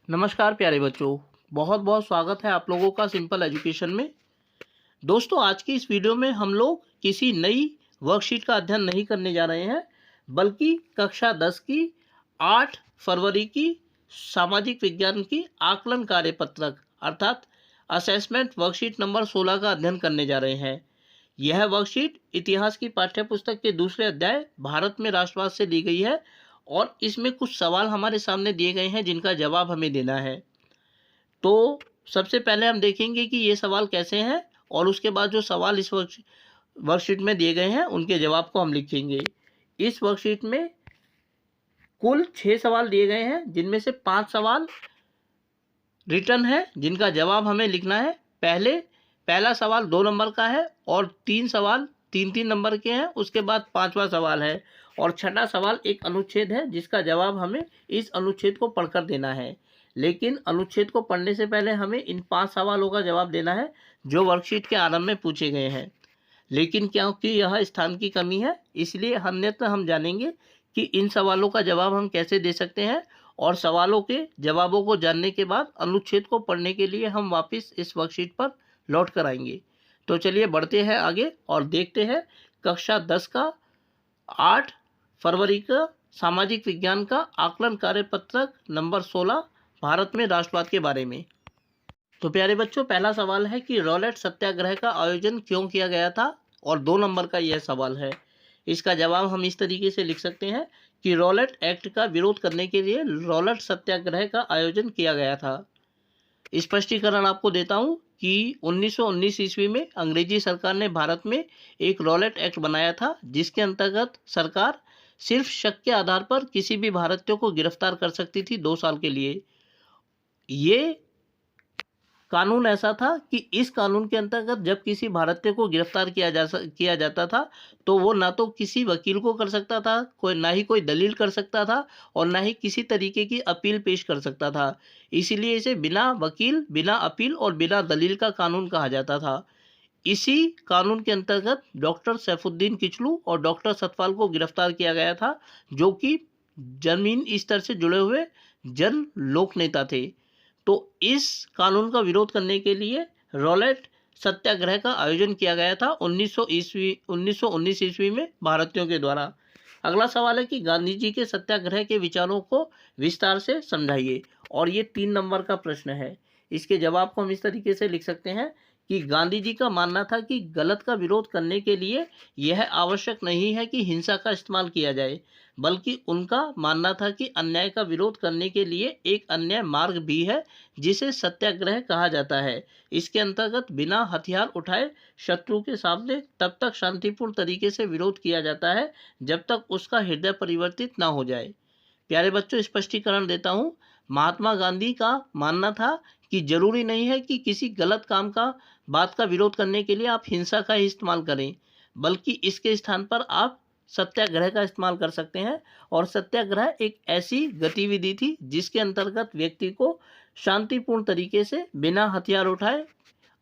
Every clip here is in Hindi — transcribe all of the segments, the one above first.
नमस्कार प्यारे बच्चों। बहुत बहुत स्वागत है आप लोगों का सिंपल एजुकेशन में। दोस्तों, आज की इस वीडियो में हम लोग किसी नई वर्कशीट का अध्ययन नहीं करने जा रहे हैं, बल्कि कक्षा 10 की 8 फरवरी की सामाजिक विज्ञान की आकलन कार्यपत्रक अर्थात असेसमेंट वर्कशीट नंबर 16 का अध्ययन करने जा रहे हैं। यह वर्कशीट इतिहास की पाठ्यपुस्तक के दूसरे अध्याय भारत में राष्ट्रवाद से ली गई है और इसमें कुछ सवाल हमारे सामने दिए गए हैं जिनका जवाब हमें देना है। तो सबसे पहले हम देखेंगे कि ये सवाल कैसे हैं और उसके बाद जो सवाल इस वर्कशीट में दिए गए हैं उनके जवाब को हम लिखेंगे। इस वर्कशीट में कुल 6 सवाल दिए गए हैं, जिनमें से 5 सवाल रिटर्न है जिनका जवाब हमें लिखना है। पहला सवाल 2 नंबर का है और 3 सवाल 3-3 नंबर के हैं। उसके बाद 5वां सवाल है और छठा सवाल एक अनुच्छेद है जिसका जवाब हमें इस अनुच्छेद को पढ़कर देना है। लेकिन अनुच्छेद को पढ़ने से पहले हमें इन 5 सवालों का जवाब देना है जो वर्कशीट के आरंभ में पूछे गए हैं। लेकिन क्योंकि यह स्थान की कमी है, इसलिए अन्यथा हम जानेंगे कि इन सवालों का जवाब हम कैसे दे सकते हैं और सवालों के जवाबों को जानने के बाद अनुच्छेद को पढ़ने के लिए हम वापस इस वर्कशीट पर लौट कर आएंगे। तो चलिए बढ़ते हैं आगे और देखते हैं कक्षा 10 का 8 फरवरी का सामाजिक विज्ञान का आकलन कार्यपत्रक नंबर 16 भारत में राष्ट्रवाद के बारे में। तो प्यारे बच्चों, पहला सवाल है कि रॉलेट सत्याग्रह का आयोजन क्यों किया गया था और 2 नंबर का यह सवाल है। इसका जवाब हम इस तरीके से लिख सकते हैं कि रॉलेट एक्ट का विरोध करने के लिए रॉलेट सत्याग्रह का आयोजन किया गया था। स्पष्टीकरण आपको देता हूं कि 1919 ईस्वी में अंग्रेजी सरकार ने भारत में एक रॉलेट एक्ट बनाया था, जिसके अंतर्गत सरकार सिर्फ शक के आधार पर किसी भी भारतीय को गिरफ्तार कर सकती थी 2 साल के लिए। ये कानून ऐसा था कि इस कानून के अंतर्गत जब किसी भारतीय को गिरफ्तार किया जाता था तो वो ना तो किसी वकील को कर सकता था, ना ही कोई दलील कर सकता था और ना ही किसी तरीके की अपील पेश कर सकता था। इसीलिए इसे बिना वकील, बिना अपील और बिना दलील का कानून कहा जाता था। इसी कानून के अंतर्गत डॉक्टर सैफुद्दीन किचलू और डॉक्टर सतपाल को गिरफ्तार किया गया था, जो कि जमीन स्तर से जुड़े हुए जन लोक नेता थे। तो इस कानून का विरोध करने के लिए रॉलेट सत्याग्रह का आयोजन किया गया था 1919 ईस्वी में भारतीयों के द्वारा। अगला सवाल है कि गांधी जी के सत्याग्रह के विचारों को विस्तार से समझाइए और ये 3 नंबर का प्रश्न है। इसके जवाब को हम इस तरीके से लिख सकते हैं कि गांधी जी का मानना था कि गलत का विरोध करने के लिए यह आवश्यक नहीं है कि हिंसा का इस्तेमाल किया जाए, बल्कि उनका मानना था कि अन्याय का विरोध करने के लिए एक अन्य मार्ग भी है जिसे सत्याग्रह कहा जाता है। इसके अंतर्गत बिना हथियार उठाए शत्रु के सामने तब तक शांतिपूर्ण तरीके से विरोध किया जाता है जब तक उसका हृदय परिवर्तित ना हो जाए। प्यारे बच्चों, स्पष्टीकरण देता हूँ। महात्मा गांधी का मानना था कि जरूरी नहीं है कि किसी गलत काम का बात का विरोध करने के लिए आप हिंसा का ही इस्तेमाल करें, बल्कि इसके स्थान पर आप सत्याग्रह का इस्तेमाल कर सकते हैं। और सत्याग्रह एक ऐसी गतिविधि थी जिसके अंतर्गत व्यक्ति को शांतिपूर्ण तरीके से बिना हथियार उठाए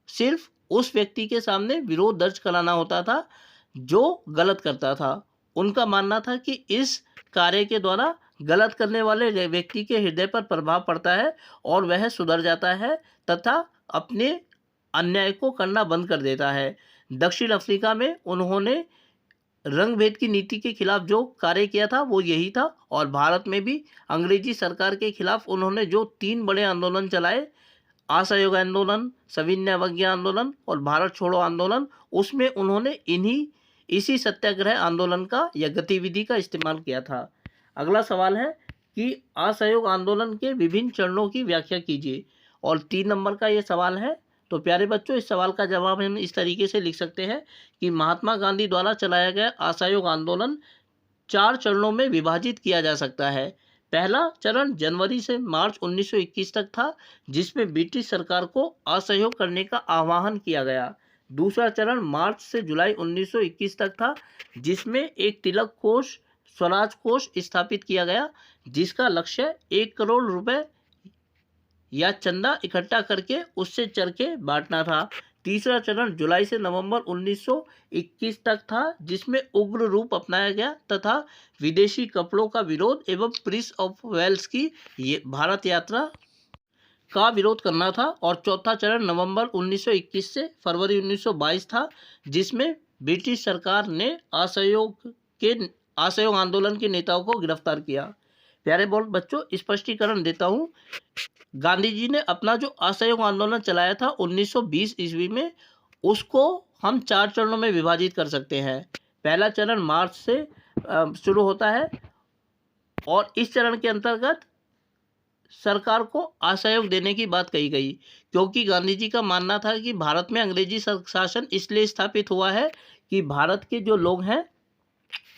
सिर्फ उस व्यक्ति के सामने विरोध दर्ज कराना होता था जो गलत करता था। उनका मानना था कि इस कार्य के द्वारा गलत करने वाले व्यक्ति के हृदय पर प्रभाव पड़ता है और वह सुधर जाता है तथा अपने अन्याय को करना बंद कर देता है। दक्षिण अफ्रीका में उन्होंने रंग भेद की नीति के खिलाफ जो कार्य किया था वो यही था और भारत में भी अंग्रेजी सरकार के खिलाफ उन्होंने जो 3 बड़े आंदोलन चलाए, असहयोग आंदोलन, सविनय अवज्ञा आंदोलन और भारत छोड़ो आंदोलन, उसमें उन्होंने इसी सत्याग्रह आंदोलन का या गतिविधि का इस्तेमाल किया था। अगला सवाल है कि असहयोग आंदोलन के विभिन्न चरणों की व्याख्या कीजिए और 3 नंबर का ये सवाल है। तो प्यारे बच्चों, इस सवाल का जवाब हम इस तरीके से लिख सकते हैं कि महात्मा गांधी द्वारा चलाया गया असहयोग आंदोलन 4 चरणों में विभाजित किया जा सकता है। पहला चरण जनवरी से मार्च 1921 तक था, जिसमें ब्रिटिश सरकार को असहयोग करने का आह्वान किया गया। दूसरा चरण मार्च से जुलाई 1921 तक था, जिसमें एक तिलक कोष, स्वराज कोष स्थापित किया गया, जिसका लक्ष्य 1 करोड़ रुपए या चंदा इकट्ठा करके उससे चरखे बांटना था। तीसरा चरण जुलाई से नवंबर 1921 तक था, जिसमें उग्र रूप अपनाया गया तथा विदेशी कपड़ों का विरोध एवं प्रिंस ऑफ वेल्स की भारत यात्रा का विरोध करना था। और चौथा चरण नवंबर 1921 से फरवरी 1922 था, जिसमें ब्रिटिश सरकार ने असहयोग आंदोलन के नेताओं को गिरफ्तार किया। प्यारे बोल बच्चों, स्पष्टीकरण देता हूँ। गांधी जी ने अपना जो असहयोग आंदोलन चलाया था 1920 ईस्वी में, उसको हम 4 चरणों में विभाजित कर सकते हैं। पहला चरण मार्च से शुरू होता है और इस चरण के अंतर्गत सरकार को असहयोग देने की बात कही गई, क्योंकि गांधी जी का मानना था कि भारत में अंग्रेजी शासन इसलिए स्थापित हुआ है कि भारत के जो लोग हैं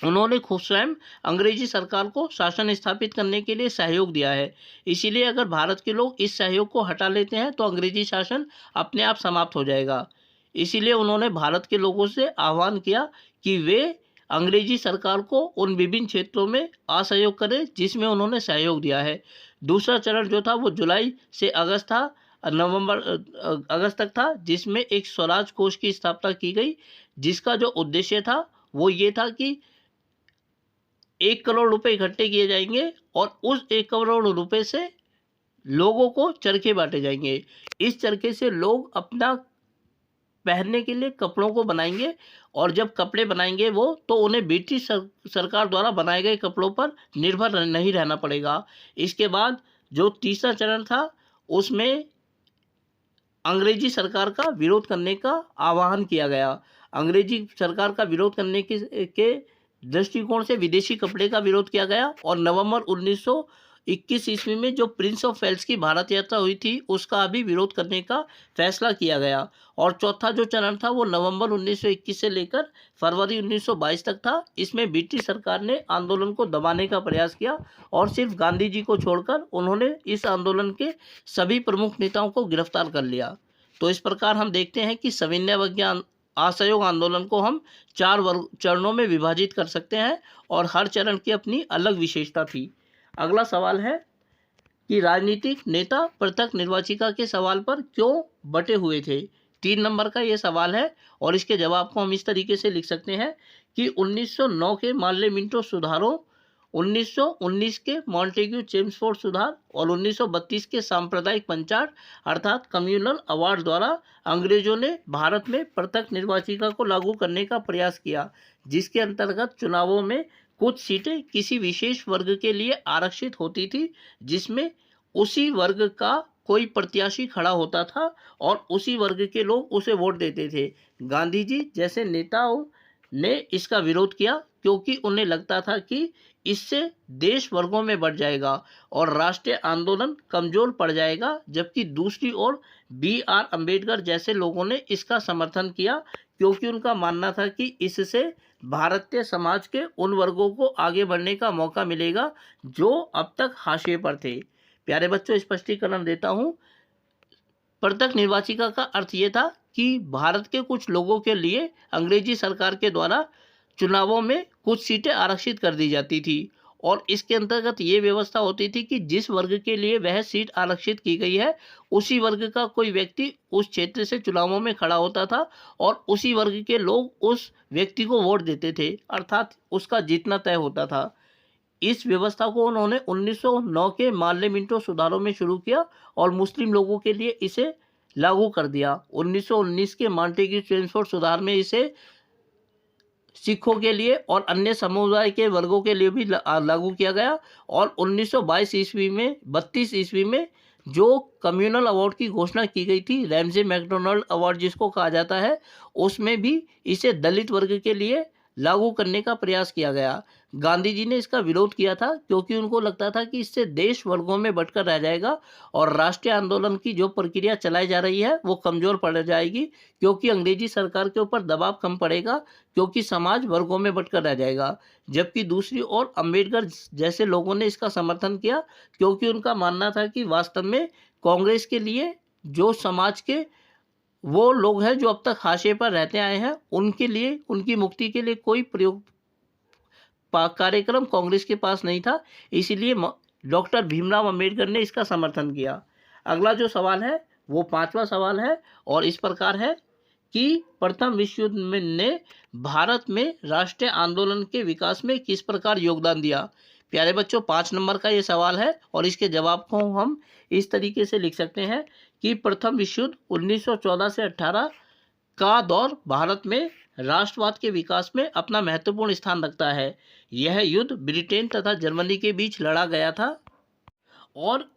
उन्होंने खुद स्वयं अंग्रेजी सरकार को शासन स्थापित करने के लिए सहयोग दिया है। इसीलिए अगर भारत के लोग इस सहयोग को हटा लेते हैं तो अंग्रेजी शासन अपने आप समाप्त हो जाएगा। इसीलिए उन्होंने भारत के लोगों से आह्वान किया कि वे अंग्रेजी सरकार को उन विभिन्न क्षेत्रों में असहयोग करें जिसमें उन्होंने सहयोग दिया है। दूसरा चरण जो था वो जुलाई से अगस्त था, अगस्त तक था, जिसमें एक स्वराज कोष की स्थापना की गई, जिसका जो उद्देश्य था वो ये था कि 1 करोड़ रुपए इकट्ठे किए जाएंगे और उस 1 करोड़ रुपए से लोगों को चरखे बांटे जाएंगे। इस चरखे से लोग अपना पहनने के लिए कपड़ों को बनाएंगे और जब कपड़े बनाएंगे वो, तो उन्हें ब्रिटिश सरकार द्वारा बनाए गए कपड़ों पर निर्भर नहीं रहना पड़ेगा। इसके बाद जो तीसरा चरण था उसमें अंग्रेजी सरकार का विरोध करने का आह्वान किया गया। अंग्रेजी सरकार का विरोध करने के दृष्टिकोण से विदेशी कपड़े का विरोध किया गया और नवंबर 1921 ईस्वी में जो प्रिंस ऑफ वेल्स की भारत यात्रा हुई थी उसका भी विरोध करने का फैसला किया गया। और चौथा जो चरण था वो नवंबर 1921 से लेकर फरवरी 1922 तक था। इसमें ब्रिटिश सरकार ने आंदोलन को दबाने का प्रयास किया और सिर्फ गांधी जी को छोड़कर उन्होंने इस आंदोलन के सभी प्रमुख नेताओं को गिरफ्तार कर लिया। तो इस प्रकार हम देखते हैं कि सविनय अवज्ञा असहयोग आंदोलन को हम 4 चरणों में विभाजित कर सकते हैं और हर चरण की अपनी अलग विशेषता थी। अगला सवाल है कि राजनीतिक नेता पृथक निर्वाचिका के सवाल पर क्यों बटे हुए थे। 3 नंबर का ये सवाल है और इसके जवाब को हम इस तरीके से लिख सकते हैं कि 1909 के मार्ले मिंटो सुधारों, 1919 के मॉन्टेग्यू चेम्सफोर्ड सुधार और 1932 के सांप्रदायिक पंचाट अर्थात कम्युनल अवार्ड द्वारा अंग्रेजों ने भारत में पृथक निर्वाचिका को लागू करने का प्रयास किया, जिसके अंतर्गत चुनावों में कुछ सीटें किसी विशेष वर्ग के लिए आरक्षित होती थी, जिसमें उसी वर्ग का कोई प्रत्याशी खड़ा होता था और उसी वर्ग के लोग उसे वोट देते थे। गांधी जी जैसे नेताओं ने इसका विरोध किया क्योंकि उन्हें लगता था कि इससे देश वर्गों में बढ़ जाएगा और राष्ट्रीय आंदोलन कमजोर पड़ जाएगा, जबकि दूसरी ओर BR अम्बेडकर जैसे लोगों ने इसका समर्थन किया क्योंकि उनका मानना था कि इससे भारतीय समाज के उन वर्गों को आगे बढ़ने का मौका मिलेगा जो अब तक हाशिए पर थे। प्यारे बच्चों, स्पष्टीकरण देता हूँ। पृथक निर्वाचिका का अर्थ ये था कि भारत के कुछ लोगों के लिए अंग्रेजी सरकार के द्वारा चुनावों में कुछ सीटें आरक्षित कर दी जाती थी और इसके अंतर्गत ये व्यवस्था होती थी कि जिस वर्ग के लिए वह सीट आरक्षित की गई है उसी वर्ग का कोई व्यक्ति उस क्षेत्र से चुनावों में खड़ा होता था और उसी वर्ग के लोग उस व्यक्ति को वोट देते थे, अर्थात उसका जीतना तय होता था। इस व्यवस्था को उन्होंने 1909 के मार्ले मिंटो सुधारों में शुरू किया और मुस्लिम लोगों के लिए इसे लागू कर दिया। 1919 के मॉन्टेग्यू चेम्सफोर्ड सुधार में इसे सिखों के लिए और अन्य समुदाय के वर्गों के लिए भी लागू किया गया और 1922 ईस्वी में 32 ईस्वी में जो कम्युनल अवार्ड की घोषणा की गई थी, रैमजे मैकडोनाल्ड अवार्ड जिसको कहा जाता है, उसमें भी इसे दलित वर्ग के लिए लागू करने का प्रयास किया गया। गांधी जी ने इसका विरोध किया था क्योंकि उनको लगता था कि इससे देश वर्गों में बंटकर रह जाएगा और राष्ट्रीय आंदोलन की जो प्रक्रिया चलाई जा रही है वो कमजोर पड़ जाएगी, क्योंकि अंग्रेजी सरकार के ऊपर दबाव कम पड़ेगा क्योंकि समाज वर्गों में बंटकर रह जाएगा। जबकि दूसरी ओर अम्बेडकर जैसे लोगों ने इसका समर्थन किया क्योंकि उनका मानना था कि वास्तव में कांग्रेस के लिए जो समाज के वो लोग हैं जो अब तक हाशिए पर रहते आए हैं, उनके लिए, उनकी मुक्ति के लिए कोई कार्यक्रम कांग्रेस के पास नहीं था। इसीलिए डॉक्टर भीमराव अंबेडकर ने इसका समर्थन किया। अगला जो सवाल है वो 5वां सवाल है और इस प्रकार है कि प्रथम विश्व युद्ध ने भारत में राष्ट्रीय आंदोलन के विकास में किस प्रकार योगदान दिया। प्यारे बच्चों 5 नंबर का ये सवाल है और इसके जवाब को हम इस तरीके से लिख सकते हैं कि प्रथम विश्व युद्ध 1914 से 18 का दौर भारत में राष्ट्रवाद के विकास में अपना महत्वपूर्ण स्थान रखता है। यह युद्ध ब्रिटेन तथा जर्मनी के बीच लड़ा गया था और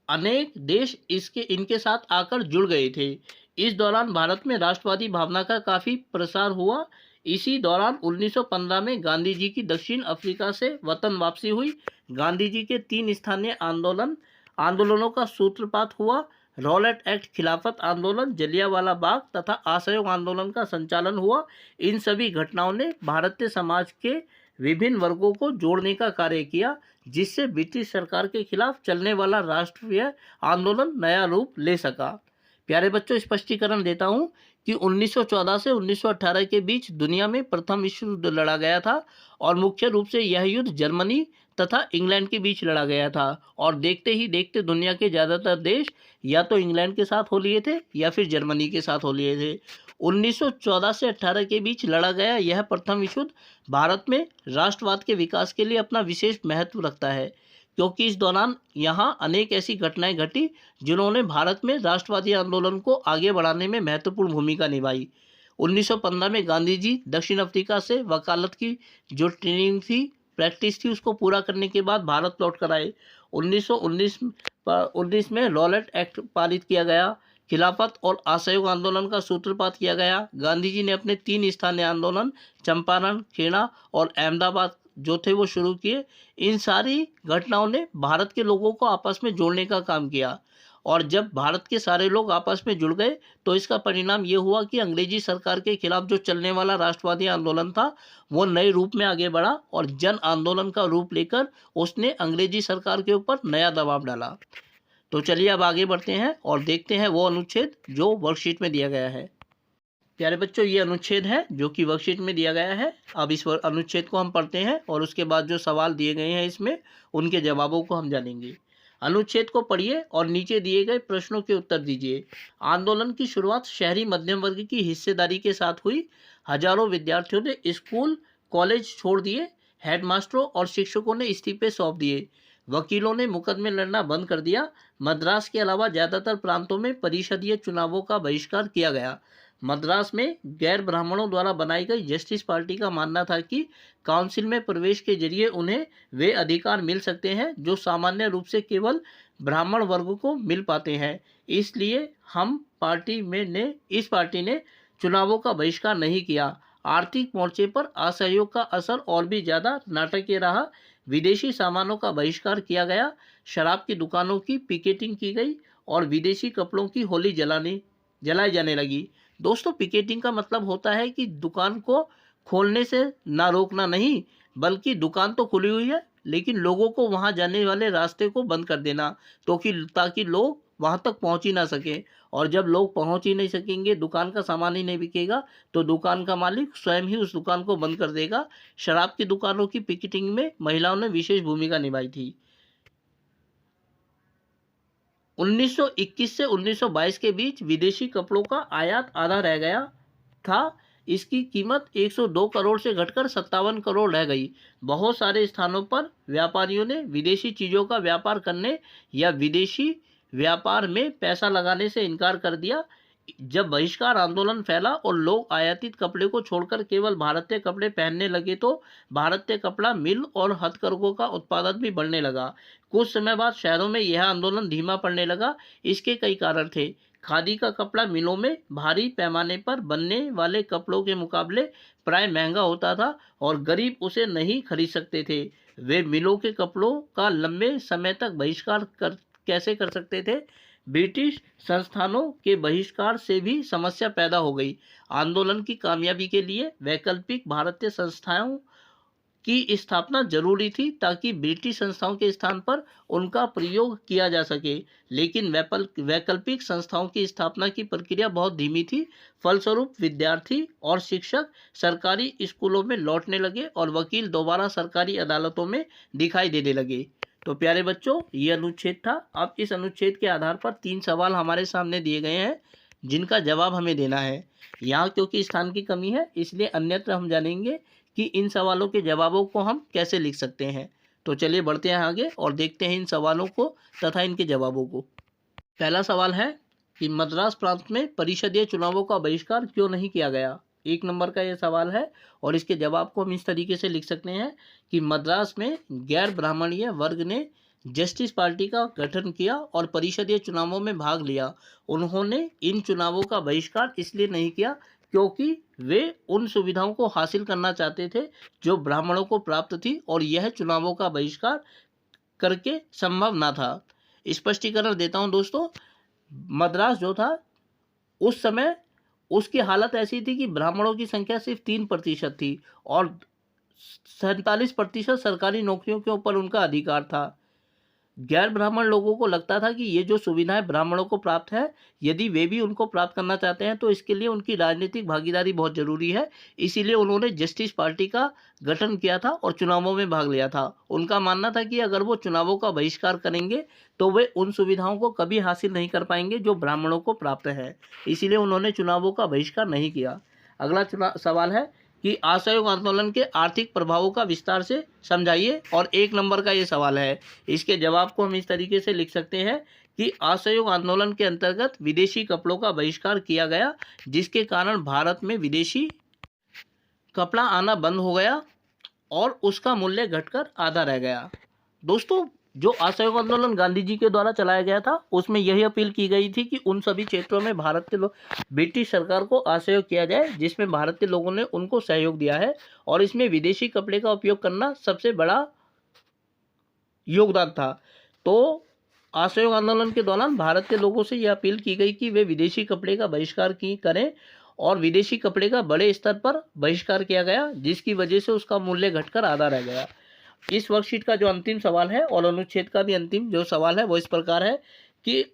अनेक देश इनके साथ आकर जुड़ गए थे। इस दौरान भारत में राष्ट्रवादी भावना का काफ़ी प्रसार हुआ। इसी दौरान 1915 में गांधी जी की दक्षिण अफ्रीका से वतन वापसी हुई। गांधी जी के 3 स्थानीय आंदोलनों का सूत्रपात हुआ। रॉलेट एक्ट, खिलाफत आंदोलन, जलियांवाला बाग तथा असहयोग आंदोलन का संचालन हुआ। इन सभी घटनाओं ने भारतीय समाज के विभिन्न वर्गों को जोड़ने का कार्य किया, जिससे ब्रिटिश सरकार के खिलाफ चलने वाला राष्ट्रीय आंदोलन नया रूप ले सका। प्यारे बच्चों, स्पष्टीकरण देता हूं कि 1914 से 1918 के बीच दुनिया में प्रथम विश्व युद्ध लड़ा गया था और मुख्य रूप से यह युद्ध जर्मनी तथा इंग्लैंड के बीच लड़ा गया था और देखते ही देखते दुनिया के ज़्यादातर देश या तो इंग्लैंड के साथ हो लिए थे या फिर जर्मनी के साथ हो लिए थे। 1914 से 18 के बीच लड़ा गया यह प्रथम विश्व युद्ध भारत में राष्ट्रवाद के विकास के लिए अपना विशेष महत्व रखता है, क्योंकि इस दौरान यहाँ अनेक ऐसी घटनाएं घटी जिन्होंने भारत में राष्ट्रवादी आंदोलन को आगे बढ़ाने में महत्वपूर्ण भूमिका निभाई। 1915 में गांधी जी दक्षिण अफ्रीका से वकालत की जो ट्रेनिंग थी, प्रैक्टिस थी, उसको पूरा करने के बाद भारत लौट कर आए। 1919 में रॉलेट एक्ट पारित किया गया। खिलाफत और असहयोग आंदोलन का सूत्रपात किया गया। गांधी जी ने अपने 3 स्थानीय आंदोलन चंपारण, खेड़ा और अहमदाबाद जो थे वो शुरू किए। इन सारी घटनाओं ने भारत के लोगों को आपस में जोड़ने का काम किया और जब भारत के सारे लोग आपस में जुड़ गए तो इसका परिणाम ये हुआ कि अंग्रेजी सरकार के खिलाफ जो चलने वाला राष्ट्रवादी आंदोलन था वो नए रूप में आगे बढ़ा और जन आंदोलन का रूप लेकर उसने अंग्रेजी सरकार के ऊपर नया दबाव डाला। तो चलिए अब आगे बढ़ते हैं और देखते हैं वो अनुच्छेद जो वर्कशीट में दिया गया है। प्यारे बच्चों, ये अनुच्छेद है जो कि वर्कशीट में दिया गया है। अब इस अनुच्छेद को हम पढ़ते हैं और उसके बाद जो सवाल दिए गए हैं इसमें उनके जवाबों को हम जानेंगे। अनुच्छेद को पढ़िए और नीचे दिए गए प्रश्नों के उत्तर दीजिए। आंदोलन की शुरुआत शहरी मध्यम वर्ग की हिस्सेदारी के साथ हुई। हजारों विद्यार्थियों ने स्कूल कॉलेज छोड़ दिए। हेडमास्टरों और शिक्षकों ने इस्तीफे सौंप दिए। वकीलों ने मुकदमे लड़ना बंद कर दिया। मद्रास के अलावा ज़्यादातर प्रांतों में परिषदीय चुनावों का बहिष्कार किया गया। मद्रास में गैर ब्राह्मणों द्वारा बनाई गई जस्टिस पार्टी का मानना था कि काउंसिल में प्रवेश के जरिए उन्हें वे अधिकार मिल सकते हैं जो सामान्य रूप से केवल ब्राह्मण वर्ग को मिल पाते हैं। इसलिए इस पार्टी ने चुनावों का बहिष्कार नहीं किया। आर्थिक मोर्चे पर असहयोग का असर और भी ज़्यादा नाटकीय रहा। विदेशी सामानों का बहिष्कार किया गया। शराब की दुकानों की पिकेटिंग की गई और विदेशी कपड़ों की होली जलाई जाने लगी। दोस्तों, पिकेटिंग का मतलब होता है कि दुकान को खोलने से ना रोकना नहीं, बल्कि दुकान तो खुली हुई है लेकिन लोगों को वहां जाने वाले रास्ते को बंद कर देना ताकि लोग वहां तक पहुंच ही ना सके। और जब लोग पहुंच ही नहीं सकेंगे, दुकान का सामान ही नहीं बिकेगा, तो दुकान का मालिक स्वयं ही उस दुकान को बंद कर देगा। शराब की दुकानों की पिकेटिंग में महिलाओं ने विशेष भूमिका निभाई थी। 1921 से 1922 के बीच विदेशी कपड़ों का आयात आधा रह गया था। इसकी कीमत 102 करोड़ से घटकर 57 करोड़ रह गई। बहुत सारे स्थानों पर व्यापारियों ने विदेशी चीज़ों का व्यापार करने या विदेशी व्यापार में पैसा लगाने से इनकार कर दिया। जब बहिष्कार आंदोलन फैला और लोग आयातित कपड़े को छोड़कर केवल भारतीय कपड़े पहनने लगे तो भारतीय कपड़ा मिल और हथकरघों का उत्पादन भी बढ़ने लगा। कुछ समय बाद शहरों में यह आंदोलन धीमा पड़ने लगा। इसके कई कारण थे। खादी का कपड़ा मिलों में भारी पैमाने पर बनने वाले कपड़ों के मुकाबले प्राय महंगा होता था और गरीब उसे नहीं खरीद सकते थे। वे मिलों के कपड़ों का लंबे समय तक बहिष्कार कैसे कर सकते थे? ब्रिटिश संस्थानों के बहिष्कार से भी समस्या पैदा हो गई। आंदोलन की कामयाबी के लिए वैकल्पिक भारतीय संस्थाओं की स्थापना जरूरी थी ताकि ब्रिटिश संस्थाओं के स्थान पर उनका प्रयोग किया जा सके, लेकिन वैकल्पिक संस्थाओं की स्थापना की प्रक्रिया बहुत धीमी थी। फलस्वरूप विद्यार्थी और शिक्षक सरकारी स्कूलों में लौटने लगे और वकील दोबारा सरकारी अदालतों में दिखाई देने लगे। तो प्यारे बच्चों, ये अनुच्छेद था। अब इस अनुच्छेद के आधार पर 3 सवाल हमारे सामने दिए गए हैं जिनका जवाब हमें देना है। यहाँ क्योंकि स्थान की कमी है इसलिए अन्यत्र हम जानेंगे कि इन सवालों के जवाबों को हम कैसे लिख सकते हैं। तो चलिए बढ़ते हैं आगे और देखते हैं इन सवालों को तथा इनके जवाबों को। पहला सवाल है कि मद्रास प्रांत में परिषदीय चुनावों का बहिष्कार क्यों नहीं किया गया। 1 नंबर का यह सवाल है और इसके जवाब को हम इस तरीके से लिख सकते हैं कि मद्रास में गैर ब्राह्मणीय वर्ग ने जस्टिस पार्टी का गठन किया और परिषदीय चुनावों में भाग लिया। उन्होंने इन चुनावों का बहिष्कार इसलिए नहीं किया क्योंकि वे उन सुविधाओं को हासिल करना चाहते थे जो ब्राह्मणों को प्राप्त थी और यह चुनावों का बहिष्कार करके संभव ना था। स्पष्टीकरण देता हूं दोस्तों, मद्रास जो था उस समय उसकी हालत ऐसी थी कि ब्राह्मणों की संख्या सिर्फ 3% थी और 47% सरकारी नौकरियों के ऊपर उनका अधिकार था। गैर ब्राह्मण लोगों को लगता था कि ये जो सुविधाएं ब्राह्मणों को प्राप्त है, यदि वे भी उनको प्राप्त करना चाहते हैं तो इसके लिए उनकी राजनीतिक भागीदारी बहुत जरूरी है। इसीलिए उन्होंने जस्टिस पार्टी का गठन किया था और चुनावों में भाग लिया था। उनका मानना था कि अगर वो चुनावों का बहिष्कार करेंगे तो वे उन सुविधाओं को कभी हासिल नहीं कर पाएंगे जो ब्राह्मणों को प्राप्त है। इसीलिए उन्होंने चुनावों का बहिष्कार नहीं किया। अगला सवाल है कि असहयोग आंदोलन के आर्थिक प्रभावों का विस्तार से समझाइए और 1 नंबर का ये सवाल है। इसके जवाब को हम इस तरीके से लिख सकते हैं कि असहयोग आंदोलन के अंतर्गत विदेशी कपड़ों का बहिष्कार किया गया, जिसके कारण भारत में विदेशी कपड़ा आना बंद हो गया और उसका मूल्य घटकर आधा रह गया। दोस्तों, जो असहयोग आंदोलन गांधी जी के द्वारा चलाया गया था उसमें यही अपील की गई थी कि उन सभी क्षेत्रों में भारत के लोग ब्रिटिश सरकार को असहयोग किया जाए जिसमें भारत के लोगों ने उनको सहयोग दिया है और इसमें विदेशी कपड़े का उपयोग करना सबसे बड़ा योगदान था। तो असहयोग आंदोलन के दौरान भारत के लोगों से यह अपील की गई कि वे विदेशी कपड़े का बहिष्कार करें और विदेशी कपड़े का बड़े स्तर पर बहिष्कार किया गया, जिसकी वजह से उसका मूल्य घटकर आधा रह गया। इस वर्कशीट का जो अंतिम सवाल है और अनुच्छेद का भी अंतिम जो सवाल है वो इस प्रकार है कि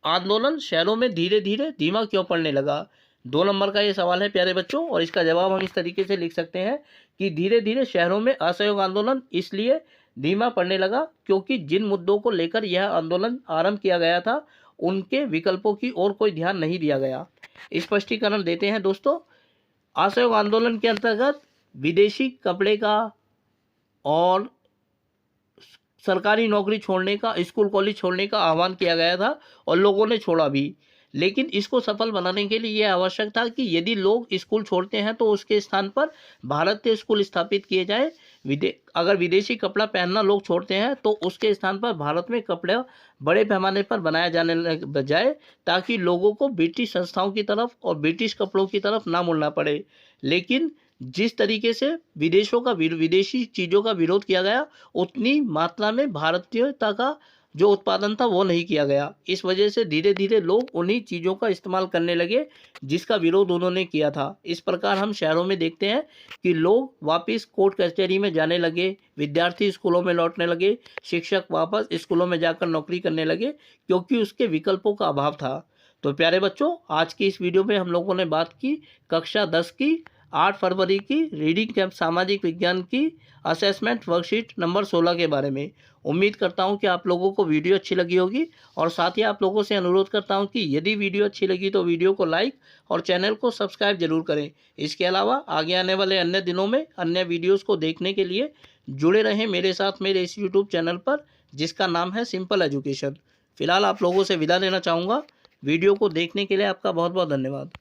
आंदोलन शहरों में धीरे धीरे धीमा क्यों पड़ने लगा। 2 नंबर का ये सवाल है प्यारे बच्चों और इसका जवाब हम इस तरीके से लिख सकते हैं कि धीरे धीरे शहरों में असहयोग आंदोलन इसलिए धीमा पड़ने लगा क्योंकि जिन मुद्दों को लेकर यह आंदोलन आरंभ किया गया था उनके विकल्पों की ओर कोई ध्यान नहीं दिया गया। स्पष्टीकरण देते हैं दोस्तों, असहयोग आंदोलन के अंतर्गत विदेशी कपड़े का और सरकारी नौकरी छोड़ने का, स्कूल कॉलेज छोड़ने का आह्वान किया गया था और लोगों ने छोड़ा भी। लेकिन इसको सफल बनाने के लिए यह आवश्यक था कि यदि लोग स्कूल छोड़ते हैं तो उसके स्थान पर भारत के स्कूल स्थापित किए जाए। अगर विदेशी कपड़ा पहनना लोग छोड़ते हैं तो उसके स्थान पर भारत में कपड़े बड़े पैमाने पर बनाया जाने जाए ताकि लोगों को ब्रिटिश संस्थाओं की तरफ और ब्रिटिश कपड़ों की तरफ ना मुड़ना पड़े। लेकिन जिस तरीके से विदेशी चीज़ों का विरोध किया गया उतनी मात्रा में भारतीयता का जो उत्पादन था वो नहीं किया गया। इस वजह से धीरे धीरे लोग उन्हीं चीज़ों का इस्तेमाल करने लगे जिसका विरोध उन्होंने किया था। इस प्रकार हम शहरों में देखते हैं कि लोग वापस कोर्ट कचहरी में जाने लगे, विद्यार्थी स्कूलों में लौटने लगे, शिक्षक वापस स्कूलों में जाकर नौकरी करने लगे क्योंकि उसके विकल्पों का अभाव था। तो प्यारे बच्चों, आज की इस वीडियो में हम लोगों ने बात की कक्षा 10 की 8 फरवरी की रीडिंग कैंप सामाजिक विज्ञान की असेसमेंट वर्कशीट नंबर 16 के बारे में। उम्मीद करता हूं कि आप लोगों को वीडियो अच्छी लगी होगी और साथ ही आप लोगों से अनुरोध करता हूं कि यदि वीडियो अच्छी लगी तो वीडियो को लाइक और चैनल को सब्सक्राइब जरूर करें। इसके अलावा आगे आने वाले अन्य दिनों में अन्य वीडियोस को देखने के लिए जुड़े रहें मेरे साथ मेरे इस यूट्यूब चैनल पर जिसका नाम है सिंपल एजुकेशन। फिलहाल आप लोगों से विदा लेना चाहूँगा। वीडियो को देखने के लिए आपका बहुत बहुत धन्यवाद।